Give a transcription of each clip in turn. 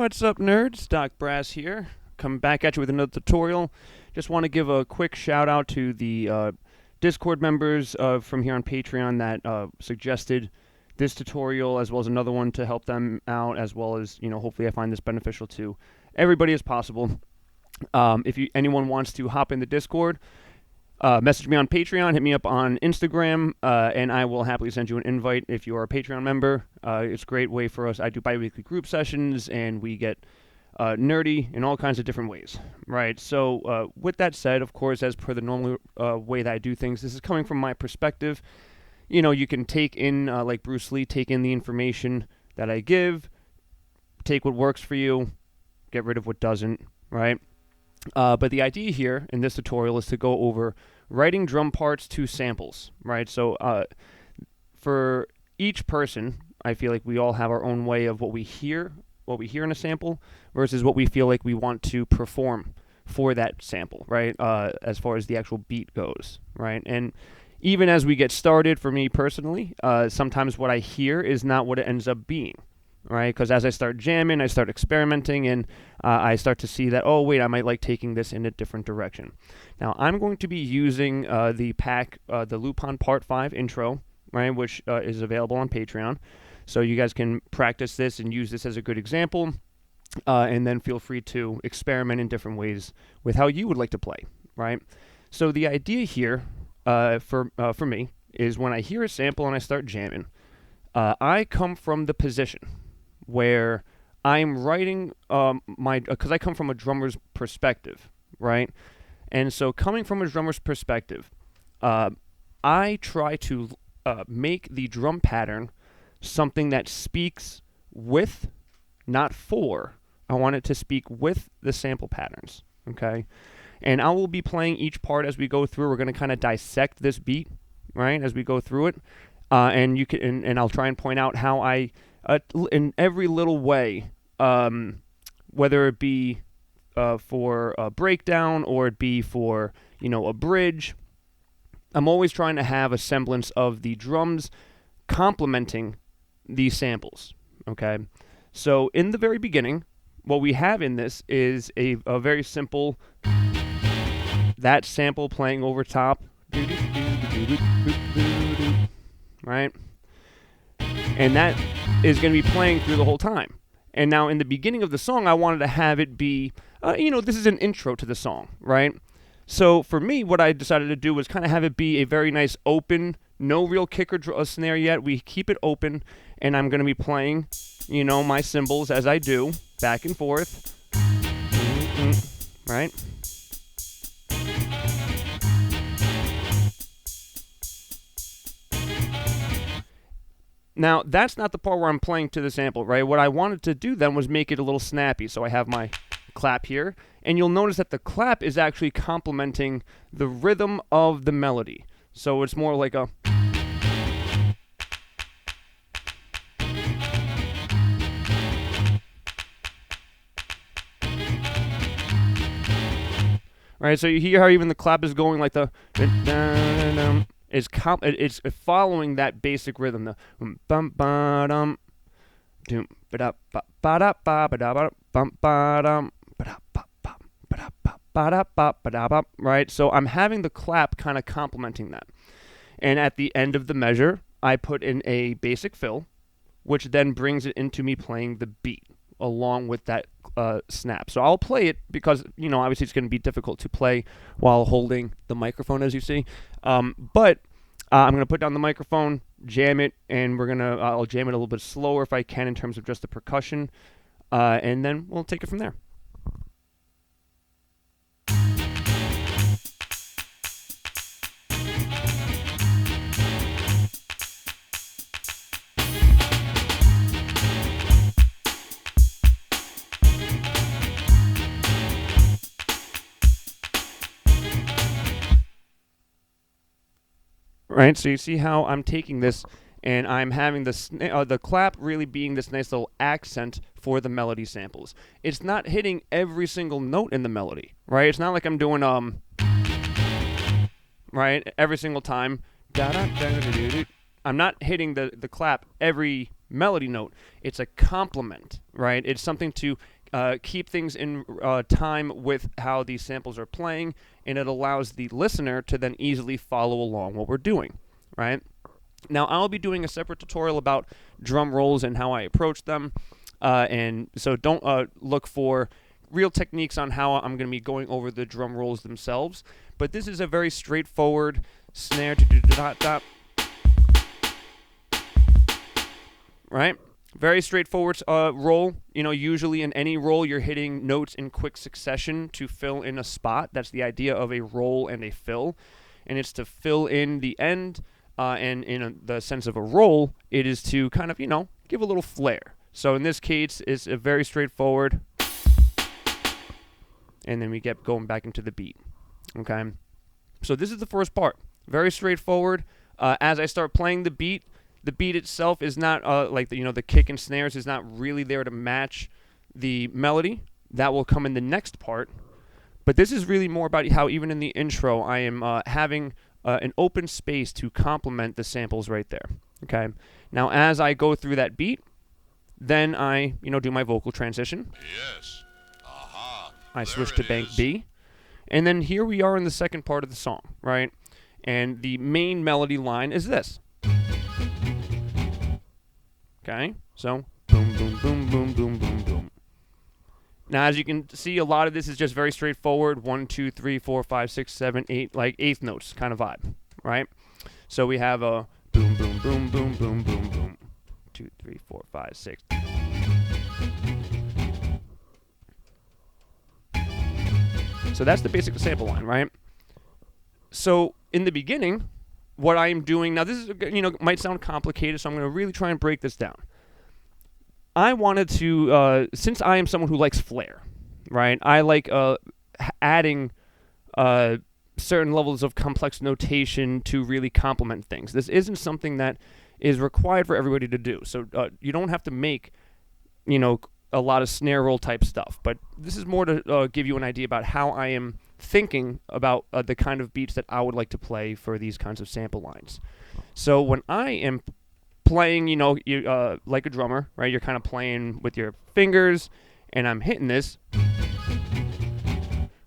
What's up, nerds? Doc Brass here. Coming back at you with another tutorial. Just want to give a quick shout out to the Discord members from here on Patreon that suggested this tutorial, as well as another one to help them out, as well as, hopefully I find this beneficial to everybody as possible. If anyone wants to hop in the Discord, message me on Patreon, hit me up on Instagram, and I will happily send you an invite if you are a Patreon member. It's a great way for us. I do bi-weekly group sessions, and we get nerdy in all kinds of different ways, right? So with that said, of course, as per the normal way that I do things, this is coming from my perspective. You can take in, like Bruce Lee, take in the information that I give, take what works for you, get rid of what doesn't, right? But the idea here in this tutorial is to go over writing drum parts to samples, right? So for each person, I feel like we all have our own way of what we hear in a sample versus what we feel like we want to perform for that sample, right? As far as the actual beat goes, right? And even as we get started, for me personally, sometimes what I hear is not what it ends up being, right? Because as I start jamming, I start experimenting, and I start to see that, oh, wait, I might like taking this in a different direction. Now, I'm going to be using the pack, the Lupin Part 5 intro, right, which is available on Patreon. So you guys can practice this and use this as a good example, and then feel free to experiment in different ways with how you would like to play, right? So the idea here for me is when I hear a sample and I start jamming, I come from the position where I'm writing because I come from a drummer's perspective, right? And so coming from a drummer's perspective, I try to make the drum pattern something that speaks with, not for. I want it to speak with the sample patterns, okay? And I will be playing each part as we go through. We're going to kind of dissect this beat, right, as we go through it. And you can, and I'll try and point out how I, in every little way, whether it be for a breakdown or it be for, a bridge, I'm always trying to have a semblance of the drums complementing these samples, okay? So in the very beginning, what we have in this is a very simple, that sample playing over top, right? And that is going to be playing through the whole time. And now in the beginning of the song, I wanted to have it be, this is an intro to the song, right? So for me, what I decided to do was kind of have it be a very nice open, no real kick or snare yet. We keep it open, and I'm going to be playing, my cymbals as I do, back and forth, right? Now, that's not the part where I'm playing to the sample, right? What I wanted to do then was make it a little snappy. So I have my clap here, and you'll notice that the clap is actually complementing the rhythm of the melody. So it's more like a... Right, so you hear how even the clap is going like the... It's following that basic rhythm, the bum ba dum doom ba da ba da ba ba da bum ba dum ba da ba ba da ba da ba, right? So I'm having the clap kind of complementing that. And at the end of the measure, I put in a basic fill, which then brings it into me playing the beat along with that snap. So I'll play it because, obviously it's going to be difficult to play while holding the microphone, as you see. But I'm going to put down the microphone, jam it, and I'll jam it a little bit slower if I can in terms of just the percussion, and then we'll take it from there. Right, so you see how I'm taking this and I'm having the clap really being this nice little accent for the melody samples. It's not hitting every single note in the melody, right? It's not like I'm doing right, every single time. I'm not hitting the clap every melody note. It's a complement, right? It's something to keep things in time with how these samples are playing, and it allows the listener to then easily follow along what we're doing, right? Now, I'll be doing a separate tutorial about drum rolls and how I approach them, and so don't look for real techniques on how I'm going to be going over the drum rolls themselves, but this is a very straightforward snare, right? Very straightforward roll. You know, usually in any roll, you're hitting notes in quick succession to fill in a spot. That's the idea of a roll and a fill. And it's to fill in the end, and in the sense of a roll, it is to kind of, you know, give a little flair. So in this case, it's a very straightforward. And then we get going back into the beat. Okay? So this is the first part. Very straightforward. As I start playing the beat itself is not like the kick and snares is not really there to match the melody. That will come in the next part. But this is really more about how even in the intro I am having an open space to complement the samples right there. Okay. Now as I go through that beat, then I do my vocal transition. Yes. Aha. I switch to bank B, and then here we are in the second part of the song, right? And the main melody line is this. Okay, so boom, boom, boom, boom, boom, boom, boom. Now, as you can see, a lot of this is just very straightforward. 1, 2, 3, 4, 5, 6, 7, 8, like eighth notes kind of vibe, right? So we have a boom, boom, boom, boom, boom, boom, boom. 2, 3, 4, 5, 6. So that's the basic sample line, right? So in the beginning, what I am doing now, this is might sound complicated, so I'm going to really try and break this down. I wanted to, since I am someone who likes flair, right? I like adding certain levels of complex notation to really complement things. This isn't something that is required for everybody to do. So you don't have to make, a lot of snare roll type stuff. But this is more to give you an idea about how I am thinking about the kind of beats that I would like to play for these kinds of sample lines. So when I am playing, like a drummer, right? You're kind of playing with your fingers, and I'm hitting this,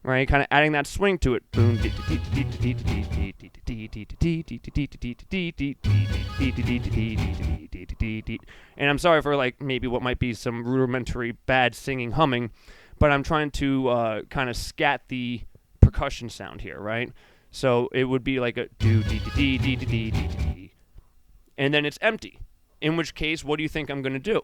right? Kind of adding that swing to it. And I'm sorry for maybe what might be some rudimentary bad singing humming, but I'm trying to kind of scat the percussion sound here, right? So it would be like a do dee dee dee dee dee dee dee, and then it's empty. In which case, what do you think I'm going to do?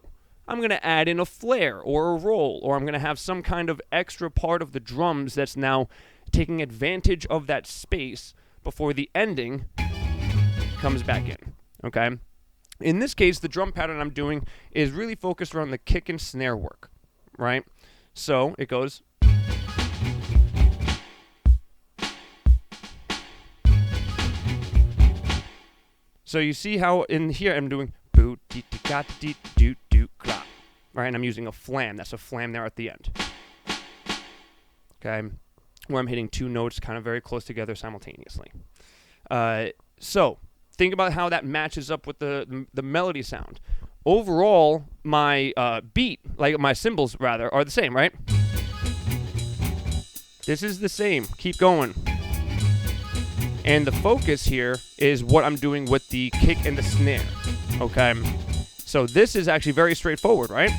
I'm going to add in a flare or a roll, or I'm going to have some kind of extra part of the drums that's now taking advantage of that space before the ending comes back in, okay? In this case, the drum pattern I'm doing is really focused around the kick and snare work, right? So it goes. So you see how in here I'm doing boo dee dee ga dee doo doo clop, right? And I'm using a flam. That's a flam there at the end. Okay, where I'm hitting two notes kind of very close together simultaneously. So think about how that matches up with the melody sound. Overall, my beat, like my cymbals rather, are the same, right? This is the same. Keep going. And the focus here is what I'm doing with the kick and the snare, okay? So this is actually very straightforward, right?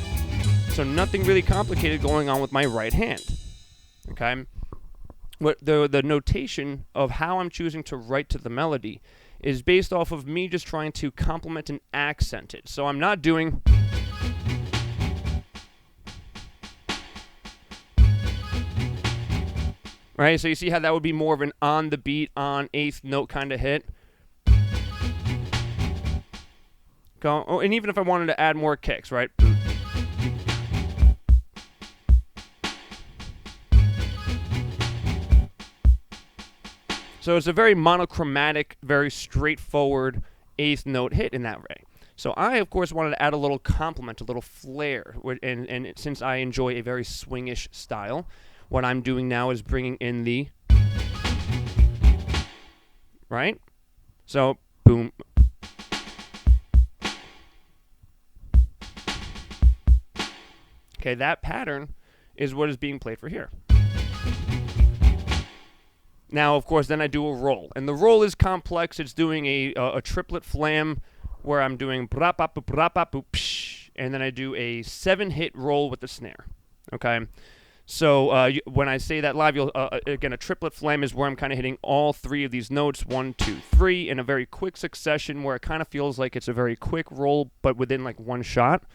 So nothing really complicated going on with my right hand, okay? What the notation of how I'm choosing to write to the melody is based off of me just trying to complement and accent it. So I'm not doing... Right, so you see how that would be more of an on the beat, on eighth note kind of hit. Go, oh, and even if I wanted to add more kicks, right? So it's a very monochromatic, very straightforward eighth note hit in that way. So I, of course, wanted to add a little complement, a little flair, and since I enjoy a very swingish style, what I'm doing now is bringing in the, right? So, boom. Okay, that pattern is what is being played for here. Now, of course, then I do a roll. And the roll is complex. It's doing a triplet flam where I'm doing and then I do a 7-hit roll with the snare. Okay? So when I say that live, you'll again, a triplet flam is where I'm kind of hitting all 3 of these notes, 1, 2, 3, in a very quick succession where it kind of feels like it's a very quick roll, but within like one shot.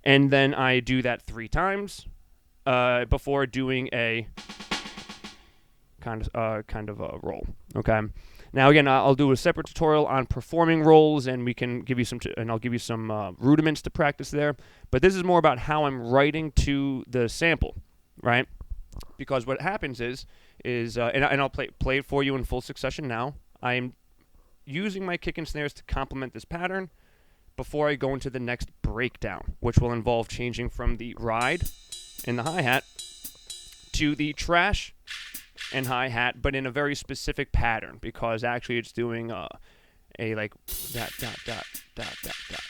And then I do that 3 times before doing a kind of a roll. Okay. Now again, I'll do a separate tutorial on performing rolls, and we can give you and I'll give you some rudiments to practice there. But this is more about how I'm writing to the sample, right? Because what happens is and I'll play it for you in full succession now. I'm using my kick and snares to complement this pattern before I go into the next breakdown, which will involve changing from the ride and the hi-hat to the trash and hi-hat, but in a very specific pattern, because actually it's doing a like dot dot dot dot dot dot.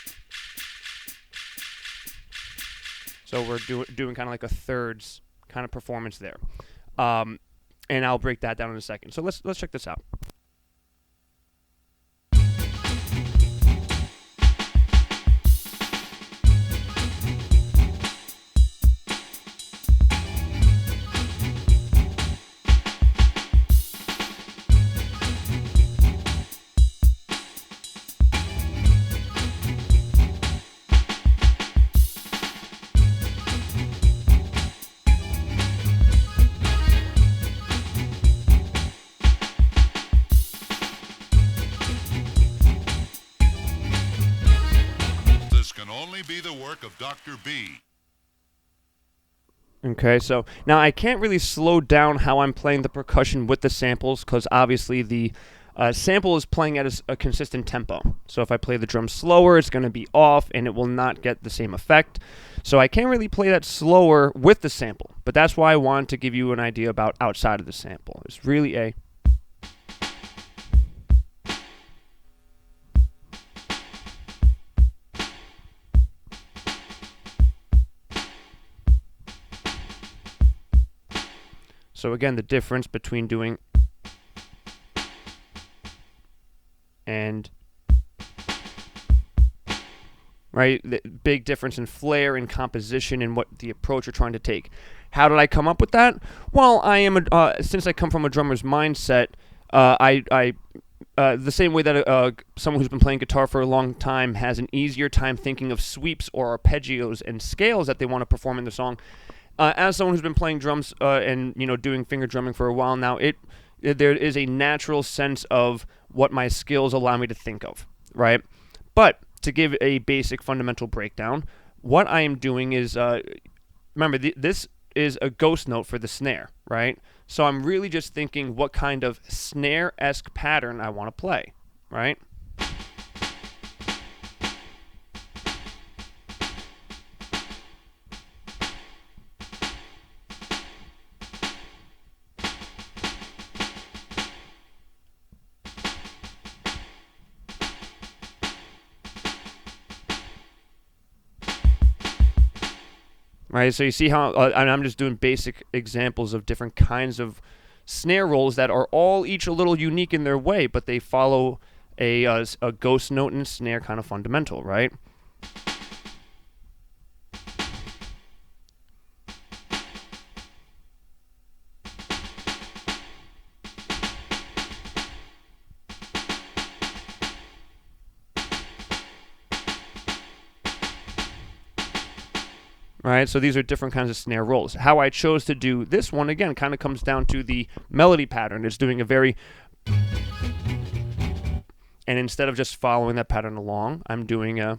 So we're doing kind of like a thirds kind of performance there, and I'll break that down in a second. So let's check this out. This can only be the work of Dr. B. Okay, so now I can't really slow down how I'm playing the percussion with the samples, because obviously the sample is playing at a consistent tempo. So if I play the drum slower, it's going to be off, and it will not get the same effect. So I can't really play that slower with the sample, but that's why I wanted to give you an idea about outside of the sample. It's really a... So again, the difference between doing and, right, the big difference in flair and composition and what the approach you're trying to take. How did I come up with that? Well, I am since I come from a drummer's mindset, the same way that someone who's been playing guitar for a long time has an easier time thinking of sweeps or arpeggios and scales that they want to perform in the song. As someone who's been playing drums and doing finger drumming for a while now, there is a natural sense of what my skills allow me to think of, right? But to give a basic fundamental breakdown, what I am doing is, remember, this is a ghost note for the snare, right? So I'm really just thinking what kind of snare-esque pattern I want to play, right? Right, so you see how and I'm just doing basic examples of different kinds of snare rolls that are all each a little unique in their way, but they follow a ghost note and snare kind of fundamental, right? Right, so these are different kinds of snare rolls. How I chose to do this one, again, kind of comes down to the melody pattern. It's doing a very... And instead of just following that pattern along, I'm doing a...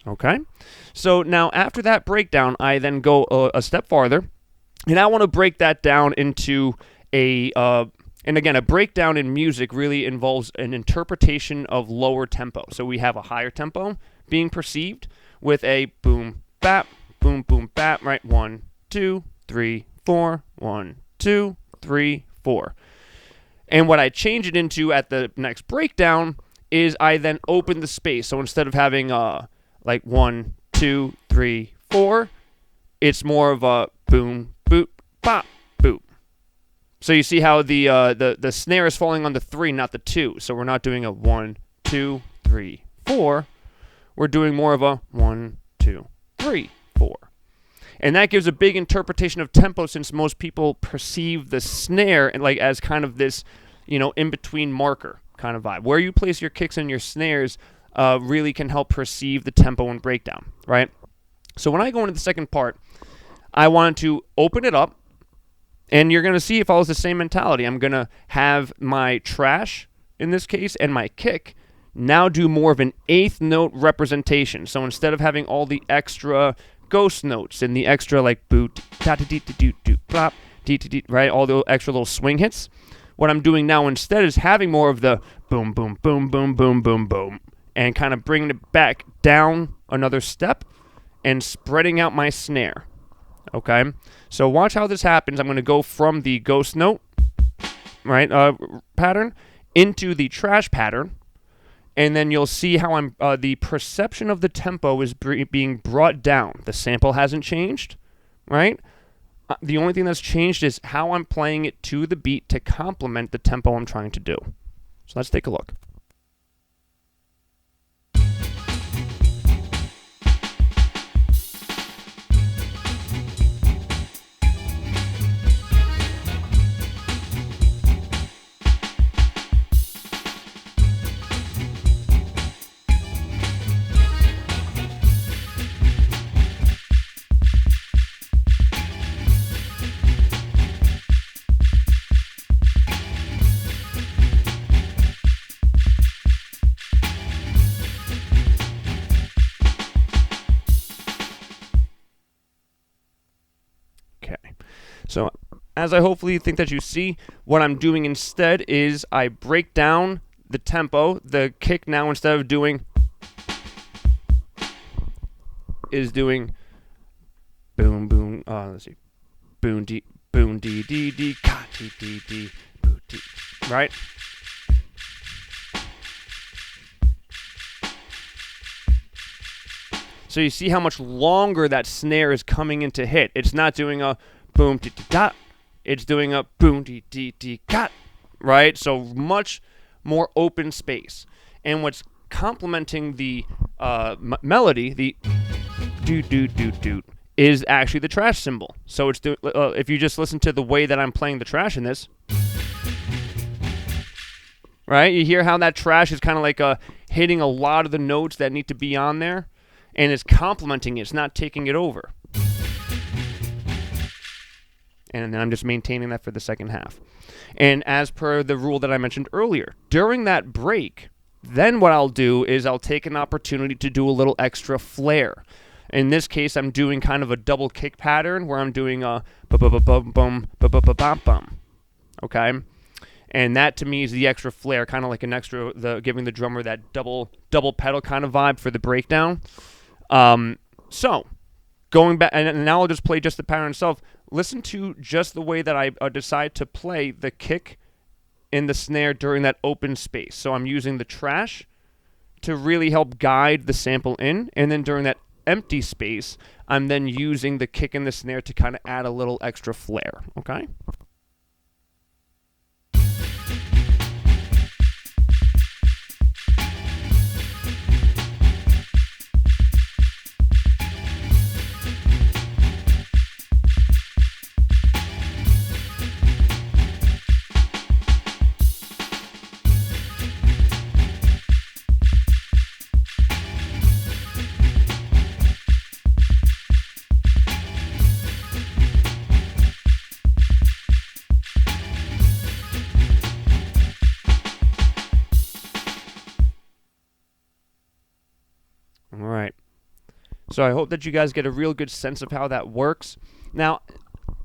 Okay? So now after that breakdown, I then go a step farther, and I want to break that down into a... And again, a breakdown in music really involves an interpretation of lower tempo. So we have a higher tempo being perceived with a boom, bap, right? 1, 2, 3, 4, 1, 2, 3, 4. And what I change it into at the next breakdown is I then open the space. So instead of having like 1, 2, 3, 4, it's more of a boom, boop, bop, boop. So you see how the snare is falling on the 3, not the 2. So we're not doing a 1, 2, 3, 4. We're doing more of a 1, 2, 3, 4. And that gives a big interpretation of tempo, since most people perceive the snare like as kind of this, in-between marker kind of vibe. Where you place your kicks and your snares really can help perceive the tempo and breakdown, right? So when I go into the second part, I want to open it up, and you're going to see it follows the same mentality. I'm going to have my trash, in this case, and my kick now do more of an eighth note representation. So instead of having all the extra ghost notes and the extra like boot, da da dee doo doo blop, dee dee, right? All the extra little swing hits. What I'm doing now instead is having more of the boom, boom, boom, boom, boom, boom, boom, and kind of bringing it back down another step and spreading out my snare. Okay, so watch how this happens. I'm going to go from the ghost note, right, pattern into the trash pattern. And then you'll see how I'm the perception of the tempo is being brought down. The sample hasn't changed, right? The only thing that's changed is how I'm playing it to the beat to complement the tempo I'm trying to do. So let's take a look. So as I hopefully think that you see, what I'm doing instead is I break down the tempo. The kick now, instead of doing, is doing boom, boom, let's see, boom, dee, dee, ka, dee, dee, boo, dee, right? So you see how much longer that snare is coming into hit. It's not doing a boom, dee, dee, da. It's doing a boom, dee, dee, dee, cut, right? So much more open space. And what's complementing the melody, the do, do, do, do, is actually the trash cymbal. So it's if you just listen to the way that I'm playing the trash in this, right? You hear how that trash is kind of like hitting a lot of the notes that need to be on there, and it's complementing it. It's not taking it over. And then I'm just maintaining that for the second half. And as per the rule that I mentioned earlier, during that break, then what I'll do is I'll take an opportunity to do a little extra flair. In this case, I'm doing kind of a double kick pattern where I'm doing a bum, bum. Okay? And that to me is the extra flair, kind of like an extra, giving the drummer that double pedal kind of vibe for the breakdown. So, going back, and now I'll just play just the pattern itself. Listen to just the way that I decide to play the kick and the snare during that open space. So I'm using the trash to really help guide the sample in, and then during that empty space, I'm then using the kick and the snare to kind of add a little extra flair, okay? All right. So I hope that you guys get a real good sense of how that works. Now,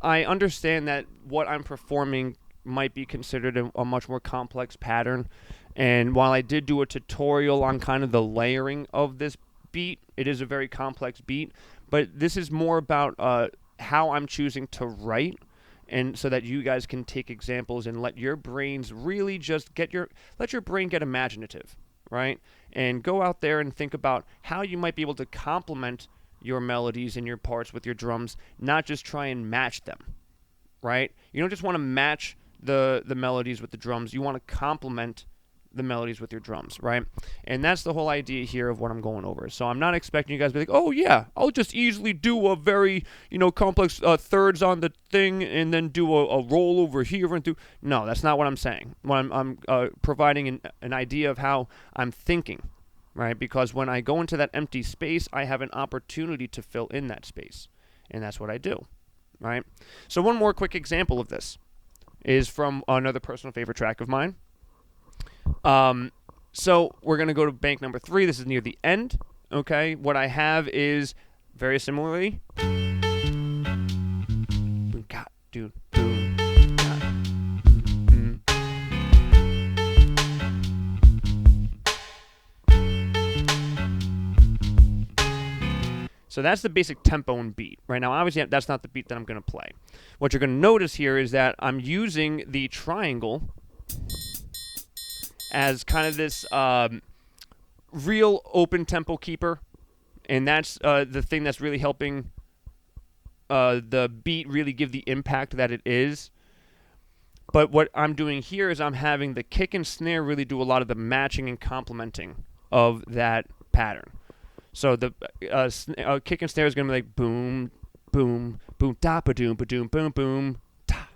I understand that what I'm performing might be considered a much more complex pattern. And while I did do a tutorial on kind of the layering of this beat, it is a very complex beat. But this is more about how I'm choosing to write and so that you guys can take examples and let your brains really just let your brain get imaginative, right? And go out there and think about how you might be able to complement your melodies and your parts with your drums, not just try and match them, right? You don't just want to match the melodies with the drums. You want to complement the melodies with your drums, right? And that's the whole idea here of what I'm going over. So I'm not expecting you guys to be like, oh yeah, I'll just easily do a very, complex thirds on the thing and then do a roll over here and do. No, that's not what I'm saying. I'm providing an idea of how I'm thinking, right? Because when I go into that empty space, I have an opportunity to fill in that space. And that's what I do, right? So one more quick example of this is from another personal favorite track of mine. So we're going to go to bank number 3. This is near the end. Okay. What I have is very similarly. So that's the basic tempo and beat. Right now, obviously, that's not the beat that I'm going to play. What you're going to notice here is that I'm using the triangle as kind of this real open tempo keeper, and that's the thing that's really helping the beat really give the impact that it is. But what I'm doing here is I'm having the kick and snare really do a lot of the matching and complementing of that pattern. So the kick and snare is going to be like boom, boom, boom, da ba doom, boom, boom, ta,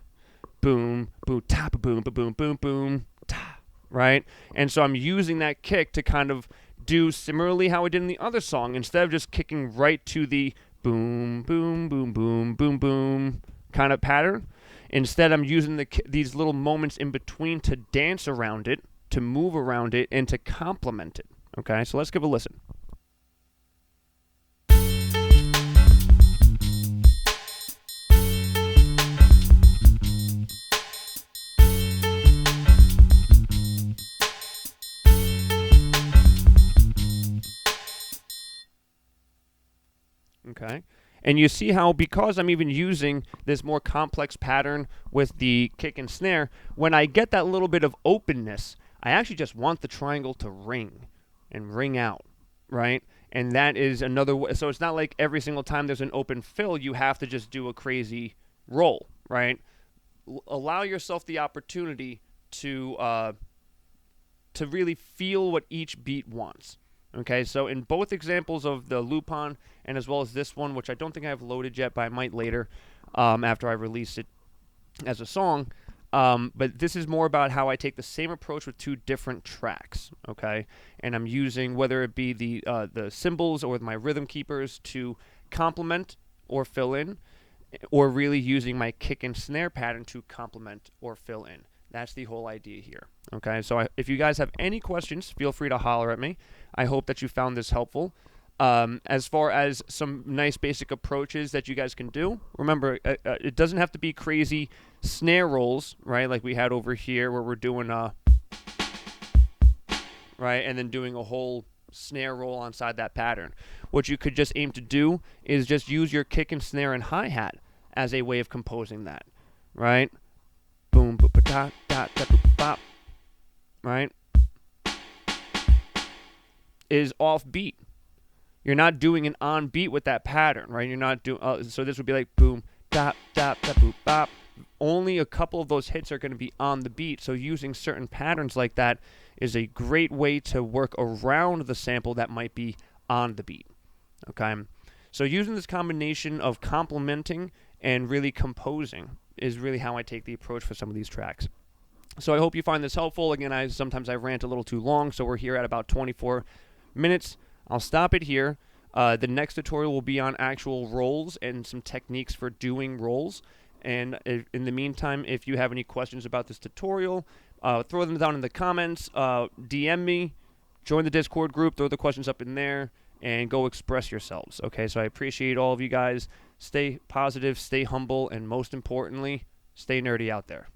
boom, boom, ta ba boom, boom, boom, boom, ta. Right? And so I'm using that kick to kind of do similarly how I did in the other song. Instead of just kicking right to the boom, boom, boom, boom, boom, boom kind of pattern, instead I'm using these little moments in between to dance around it, to move around it, and to complement it. Okay? So let's give a listen. Okay, and you see how because I'm even using this more complex pattern with the kick and snare, when I get that little bit of openness, I actually just want the triangle to ring and ring out, right? And that is another way. So it's not like every single time there's an open fill, you have to just do a crazy roll, right? Allow yourself the opportunity to really feel what each beat wants. Okay, so in both examples of the Lupon and as well as this one, which I don't think I have loaded yet, but I might later after I release it as a song. But this is more about how I take the same approach with 2 different tracks. Okay, and I'm using whether it be the cymbals or my rhythm keepers to complement or fill in, or really using my kick and snare pattern to complement or fill in. That's the whole idea here. Okay, so if you guys have any questions, feel free to holler at me. I hope that you found this helpful. As far as some nice basic approaches that you guys can do, remember, it doesn't have to be crazy snare rolls, right, like we had over here where we're doing, right, and then doing a whole snare roll inside that pattern. What you could just aim to do is just use your kick and snare and hi-hat as a way of composing that, right? Boom, boop, da, da, da, boop, bop, right? Is off beat. You're not doing an on beat with that pattern, right? You're not doing. So this would be like boom, da, da, da, boop, bop. Only a couple of those hits are going to be on the beat. So using certain patterns like that is a great way to work around the sample that might be on the beat. Okay. So using this combination of complementing and really composing is really how I take the approach for some of these tracks. So I hope you find this helpful. Again, sometimes I rant a little too long, so we're here at about 24 minutes. I'll stop it here. The next tutorial will be on actual rolls and some techniques for doing rolls. And in the meantime, if you have any questions about this tutorial, throw them down in the comments, DM me, join the Discord group, throw the questions up in there, and go express yourselves. Okay, so I appreciate all of you guys. Stay positive, stay humble, and most importantly, stay nerdy out there.